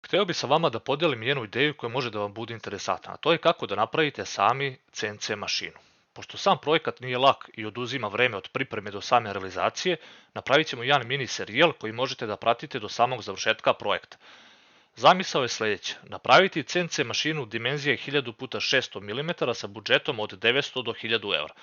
Hteo bih sa vama da podelim jednu ideju koja može da vam bude interesantna, a to je kako da napravite sami CNC mašinu. Pošto sam projekat nije lak i oduzima vreme od pripreme do same realizacije, napravit ćemo jedan mini serijal koji možete da pratite do samog završetka projekta. Zamisao je sledeća: napraviti CNC mašinu dimenzije 1000x600 mm sa budžetom od 900 do 1000 evra.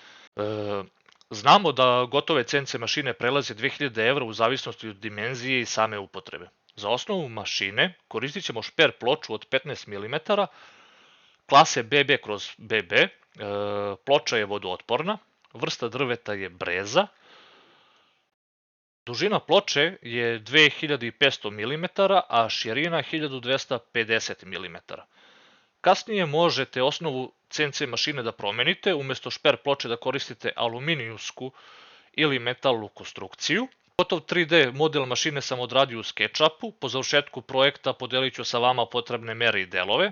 Znamo da gotove CNC mašine prelaze 2000 evra u zavisnosti od dimenzije i same upotrebe. Za osnovu mašine koristit ćemo šper ploču od 15 mm, klase BB/BB, ploča je vodootporna, vrsta drveta je breza, dužina ploče je 2500 mm, a širina 1250 mm. Kasnije možete osnovu CNC mašine da promenite, umesto šper ploče da koristite aluminijumsku ili metalnu konstrukciju. Gotov 3D model mašine sam odradio u SketchUpu, po završetku projekta podelit ću sa vama potrebne mere i delove.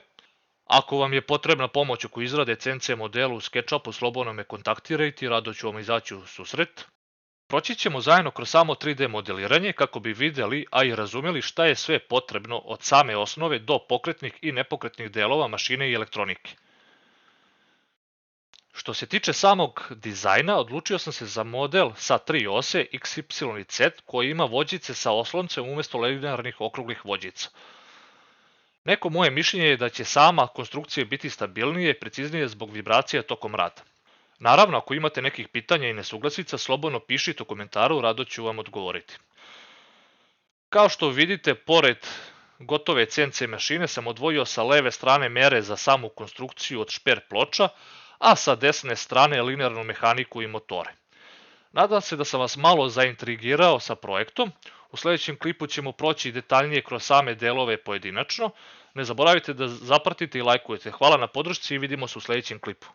Ako vam je potrebna pomoć oko izrade CNC modela u SketchUpu, slobodno me kontaktirajte i rado ću vam izaći u susret. Proći ćemo zajedno kroz samo 3D modeliranje kako bi videli, a i razumeli šta je sve potrebno od same osnove do pokretnih i nepokretnih delova mašine i elektronike. Što se tiče samog dizajna, odlučio sam se za model sa 3 ose X, Y i Z koji ima vođice sa osloncem umesto linearnih okruglih vođica. Neko moje mišljenje je da će sama konstrukcija biti stabilnije i preciznije zbog vibracija tokom rada. Naravno, ako imate nekih pitanja i nesuglasica, slobodno pišite u komentaru, rado ću vam odgovoriti. Kao što vidite, pored gotove CNC mašine sam odvojio sa leve strane mere za samu konstrukciju od šper ploča, a sa desne strane linearnu mehaniku i motore. Nadam se da sam vas malo zaintrigirao sa projektom. U sledećem klipu ćemo proći detaljnije kroz same delove pojedinačno. Ne zaboravite da zapratite i lajkujete. Hvala na podršci i vidimo se u sledećem klipu.